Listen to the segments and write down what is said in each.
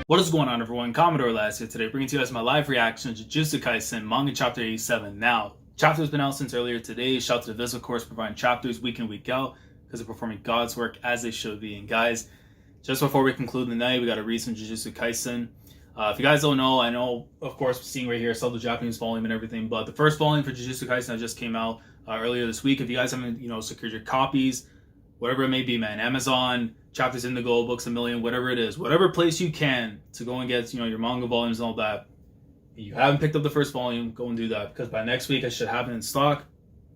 What is going on, everyone? Commodore last here today, bringing to you guys my live reaction to Jujutsu Kaisen manga chapter 87. Now, chapter has been out since earlier today. Shout out to the Viz, of course, providing chapters week in, week out, because they're performing God's work as they should be. And guys, just before we conclude the night, we got to read some Jujutsu Kaisen. If you guys don't know, I know, of course, seeing right here, I saw the Japanese volume and everything, but the first volume for Jujutsu Kaisen that just came out earlier this week. If you guys haven't, secured your copies, whatever it may be, man, Amazon, Chapters Indigo, Books A Million, whatever it is, whatever place you can to go and get, your manga volumes and all that. If you haven't picked up the first volume, go and do that, because by next week I should have it in stock.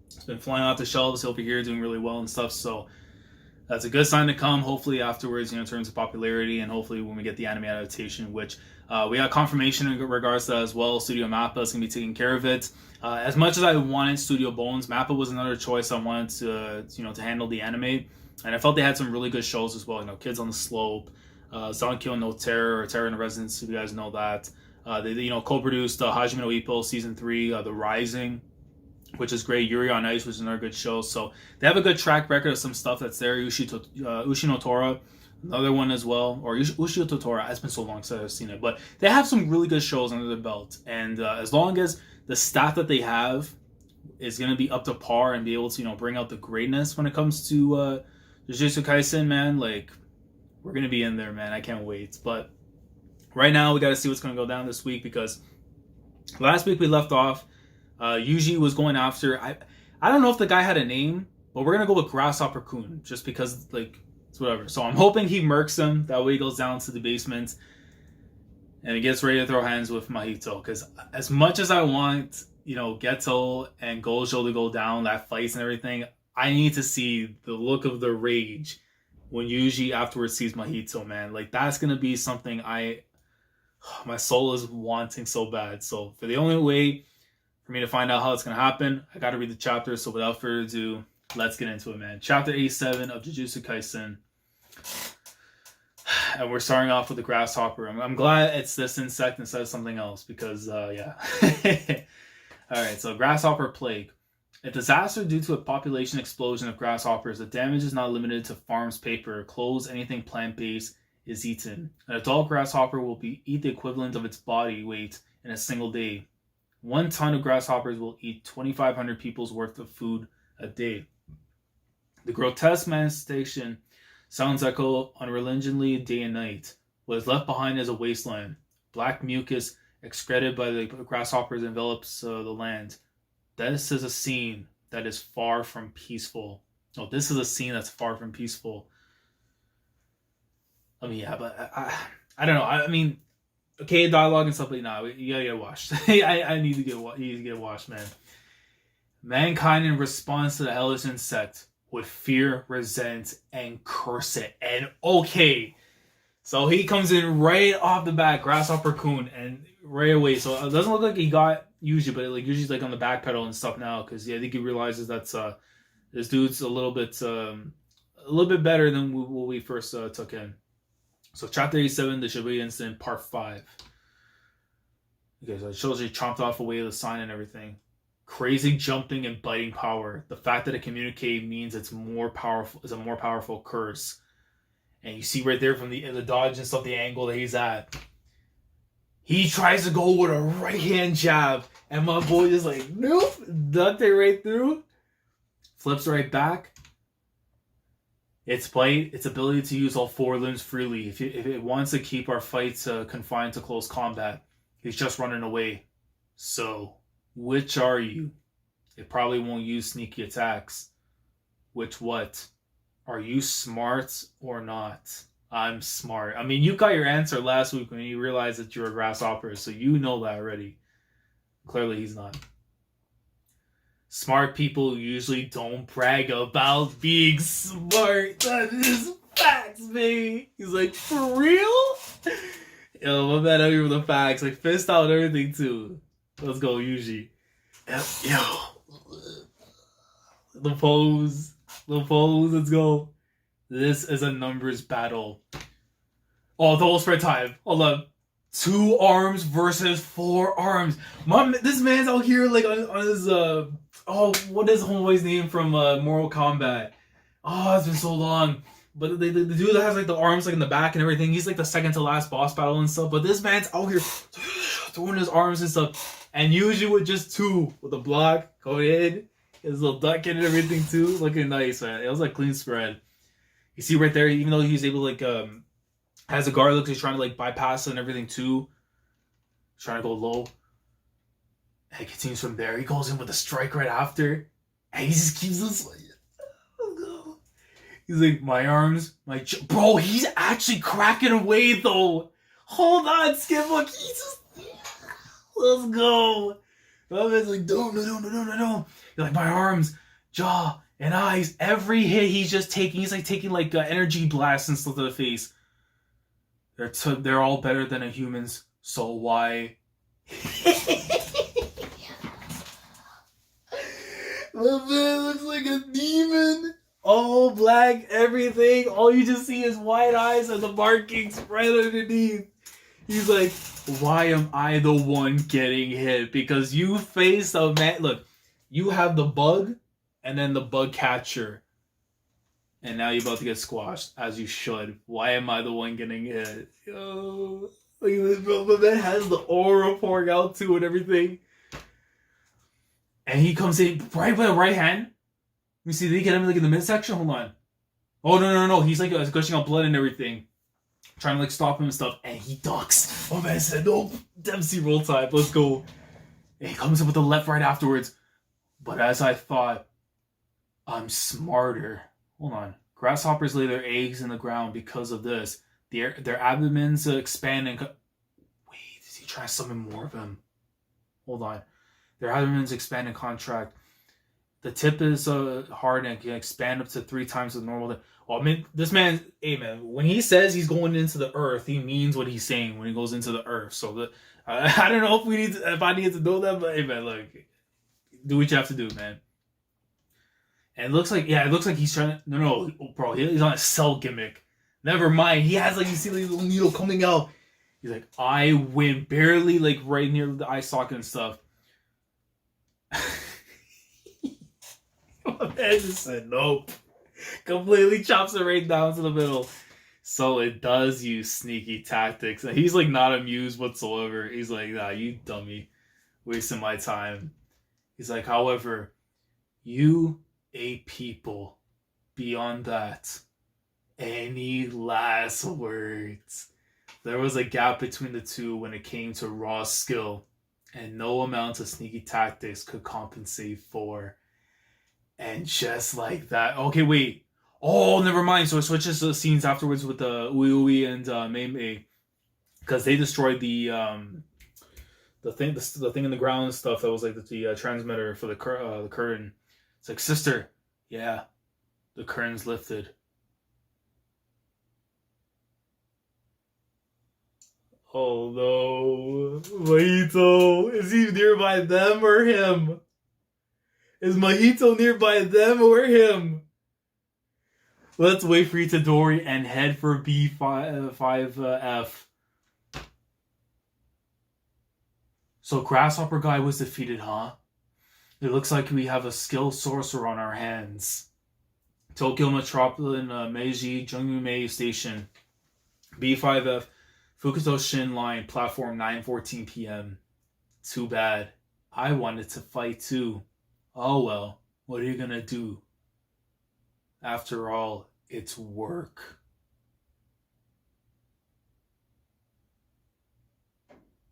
It's been flying off the shelves over here, doing really well and stuff, so that's a good sign to come. Hopefully afterwards, in terms of popularity, and hopefully when we get the anime adaptation, which we got confirmation in regards to that as well. Studio Mappa is going to be taking care of it. As much as I wanted Studio Bones, Mappa was another choice I wanted to handle the anime. And I felt they had some really good shows as well. Kids on the Slope, Zankyo no Terror, or Terror in Residence, if you guys know that. They co-produced Hajime no Ippo Season 3, The Rising, which is great. Yuri on Ice, which is another good show. So they have a good track record of some stuff that's there. Ushi no Tora, another one as well. Or Ushi no Tora, it's been so long since I've seen it. But they have some really good shows under their belt. And as long as the staff that they have is going to be up to par and be able to, bring out the greatness when it comes to Jujutsu Kaisen, man, we're going to be in there, man. I can't wait. But right now, we got to see what's going to go down this week, because last week we left off, Yuji was going after, I don't know if the guy had a name, but we're going to go with Grasshopper Kun, just because, it's whatever. So I'm hoping he murks him. That way he goes down to the basement and he gets ready to throw hands with Mahito. Because as much as I want, Geto and Gojo to go down, that fights and everything, I need to see the look of the rage when Yuji afterwards sees Mahito, man. That's going to be something my soul is wanting so bad. So for the only way for me to find out how it's going to happen, I got to read the chapter. So without further ado, let's get into it, man. Chapter 87 of Jujutsu Kaisen. And we're starting off with the grasshopper. I'm glad it's this insect instead of something else, because, yeah. Alright, so grasshopper plague. A disaster due to a population explosion of grasshoppers. The damage is not limited to farms, paper, clothes, anything plant-based is eaten. An adult grasshopper will eat the equivalent of its body weight in a single day. 1 ton of grasshoppers will eat 2,500 people's worth of food a day. The grotesque manifestation sounds echo unrelentingly day and night. What is left behind is a wasteland. Black mucus excreted by the grasshoppers envelops the land. This is a scene that is far from peaceful. Oh, this is a scene that's far from peaceful. I mean, yeah, but I don't know. I mean, okay, dialogue and stuff, but nah, you gotta get washed. I need to get washed, man. Mankind, in response to the hellish insect, would fear, resent, and curse it. And okay, so he comes in right off the bat, Grasshopper Kun, and right away. So it doesn't look like he got Yuji, but Yuji's on the back pedal and stuff now, because I think he realizes that's this dude's a little bit better than what we first took in. So chapter 87, the Shibuya incident, part 5. Okay, so it shows he chomped off away the sign and everything. Crazy jumping and biting power. The fact that it communicates means it's more powerful. Is a more powerful curse. And you see right there from the dodge and stuff, the angle that he's at. He tries to go with a right hand jab, and my boy is nope, ducked it right through, flips right back. Its bite, its ability to use all 4 limbs freely. If it wants to keep our fights confined to close combat, he's just running away. So, which are you? It probably won't use sneaky attacks. Which what? Are you smart or not? I'm smart. I mean, you got your answer last week when you realized that you're a grasshopper, so you know that already. Clearly, he's not. Smart people usually don't brag about being smart. That is facts, man. He's for real? Yo, my man out here with the facts. Fist out and everything, too. Let's go, Yuji. Yo. The pose, let's go. This is a numbers battle. Oh, double spread time. Hold up. 2 arms versus 4 arms. This man's out here on his what is homeboy's name from Mortal Kombat? Oh, it's been so long. But the dude that has like the arms like in the back and everything, he's like the second to last boss battle and stuff. But this man's out here throwing his arms and stuff. And usually with just two, with a block, go in, his little duck in and everything too, looking nice, man. It was like clean spread. You see right there, even though he's able to like has a guard, looks he's trying to like bypass it and everything too. He's trying to go low. And he continues from there. He goes in with a strike right after. And he just keeps this like, he's like, my arms, bro, he's actually cracking away though. Hold on, Skip, look, he's just, let's go. My man's like, no. He's like, my arms, jaw, and eyes, every hit he's just taking, he's like taking like energy blasts and stuff to the face. They're all better than a human's, so why? My man looks like a demon. All black, everything. All you just see is white eyes and the markings right underneath. He's like, why am I the one getting hit? Because you face a man. Look, you have the bug and then the bug catcher. And now you're about to get squashed, as you should. Why am I the one getting hit? Yo, look at this, bro. My man has the aura pouring out too and everything. And he comes in right with the right hand. Let me see, did he get him like in the midsection? Hold on. Oh, no. He's like gushing out blood and everything. Trying to like stop him and stuff. And he ducks. Oh man said, no, Dempsey roll type. Let's go. And he comes in with the left right afterwards. But as I thought, I'm smarter. Hold on. Grasshoppers lay their eggs in the ground because of this. Their abdomens expand and... Wait, is he trying to summon more of them? Hold on. Their abdomens expand and contract. The tip is hard and can expand up to 3 times the normal. Well, I mean, this man, hey man, when he says he's going into the earth, he means what he's saying when he goes into the earth. So I don't know if I need to know that, but hey man, look, do what you have to do, man. And it looks like he's trying to, no, bro, he's on a cell gimmick. Never mind. He has like, you see the little needle coming out. He's like, I win barely like right near the eye socket and stuff. My man just said nope. Completely chops it right down to the middle. So it does use sneaky tactics. And he's like not amused whatsoever. He's like, nah, you dummy. Wasting my time. He's like, however, you a people. Beyond that, any last words? There was a gap between the two when it came to raw skill. And no amount of sneaky tactics could compensate for. And just like that. Okay, wait. Oh, never mind. So it switches to the scenes afterwards with the Uui and Mei Mei. Because they destroyed the thing in the ground and stuff that was like the transmitter for the curtain. It's like, sister, yeah, the curtain's lifted. Oh no, Mahito, is he nearby them or him? Is Mahito nearby them or him? Let's wait for Itadori and head for B5F. So Grasshopper guy was defeated, huh? It looks like we have a skilled sorcerer on our hands. Tokyo Metropolitan Meiji Jungmei Station. B5F. Fukuto Shin Line, platform 9:14 p.m. Too bad. I wanted to fight too. Oh well, what are you gonna do? After all, it's work.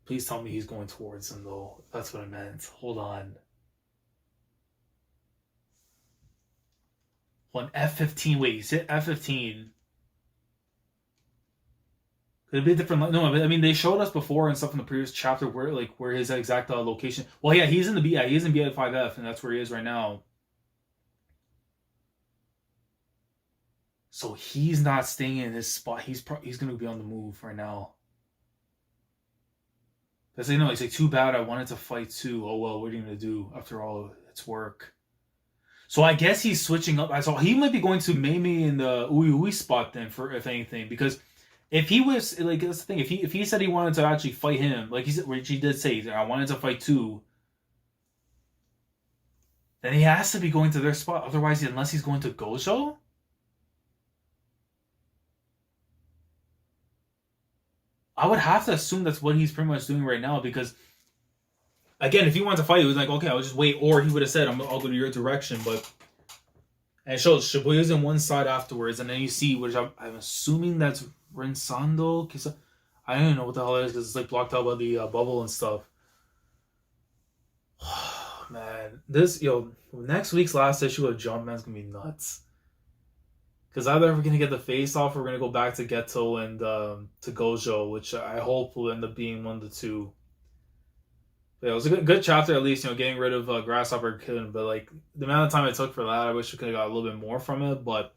Please tell me he's going towards him though. That's what I meant. Hold on. One F15. Wait, you said F15. Could it be a different? No, I mean they showed us before and stuff in the previous chapter where his exact location. Well, yeah, he's in the B. Yeah, he's in B5F, and that's where he is right now. So he's not staying in his spot. He's going to be on the move right now. Because he's like, too bad. I wanted to fight too. Oh well, what are you going to do? After all, it's work. So I guess he's switching up. So he might be going to Mei Mei in the Ui spot then, for if anything, because. If he was like, that's the thing. If he said he wanted to actually fight him, like he said, which he did say, I wanted to fight too. Then he has to be going to their spot. Otherwise, unless he's going to Gojo. I would have to assume that's what he's pretty much doing right now, because again, if he wanted to fight, he was like, okay, I'll just wait, or he would have said, I'll go to your direction. But and it shows Shibuya's in one side afterwards, and then you see, which I'm assuming that's Rinsando, because I don't even know what the hell it is, because it's like blocked out by the bubble and stuff. Man, this, next week's last issue of Jump, man's gonna be nuts. Because either we're gonna get the face off, or we're gonna go back to Geto and to Gojo, which I hope will end up being one of the two. But yeah, it was a good chapter, at least, getting rid of Grasshopper killing. But like the amount of time it took for that, I wish we could have got a little bit more from it. But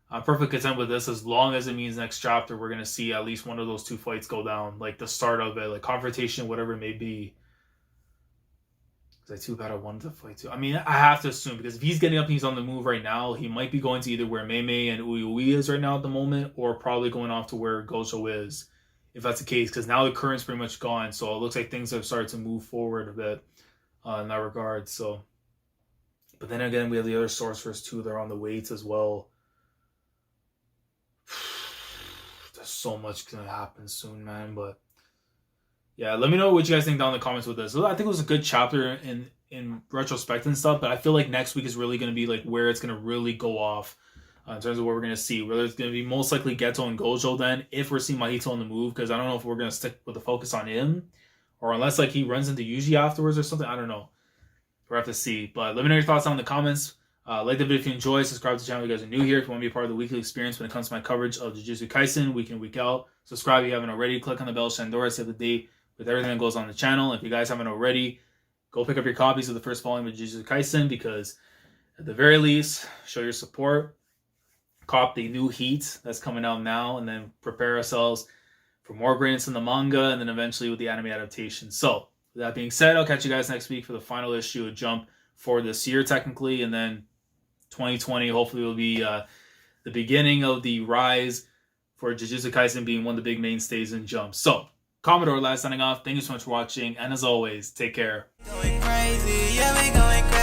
I'm perfectly content with this, as long as it means next chapter we're gonna see at least one of those two fights go down, like the start of it, like confrontation, whatever it may be. Too bad I wanted to fight too. I mean, I have to assume, because if he's getting up and he's on the move right now, he might be going to either where Mei Mei and Ui is right now at the moment, or probably going off to where Gojo is, if that's the case, because now the current's pretty much gone, so it looks like things have started to move forward a bit in that regard. So, but then again, we have the other sorcerers too. They're on the weights as well. There's so much gonna happen soon, man. But yeah, let me know what you guys think down in the comments with this. I think it was a good chapter in retrospect and stuff, but I feel like next week is really going to be like where it's going to really go off in terms of what we're going to see. Whether it's going to be most likely Geto and Gojo then, if we're seeing Mahito on the move, because I don't know if we're going to stick with the focus on him, or unless like he runs into Yuji afterwards or something. I don't know. We'll have to see. But let me know your thoughts down in the comments. Like the video if you enjoy. Subscribe to the channel if you guys are new here. If you want to be a part of the weekly experience when it comes to my coverage of Jujutsu Kaisen week in, week out. Subscribe if you haven't already. Click on the bell, Shandora, save the date with everything that goes on the channel. If you guys haven't already, go pick up your copies of the first volume of Jujutsu Kaisen, because at the very least, show your support. Cop the new Heat that's coming out now, and then prepare ourselves for more greatness in the manga, and then eventually with the anime adaptation. So, with that being said, I'll catch you guys next week for the final issue of Jump for this year, technically, and then 2020 hopefully will be the beginning of the rise for Jujutsu Kaisen being one of the big mainstays in Jump. So, Commodore signing off. Thank you so much for watching, and as always, take care. Going crazy, yeah, we going crazy.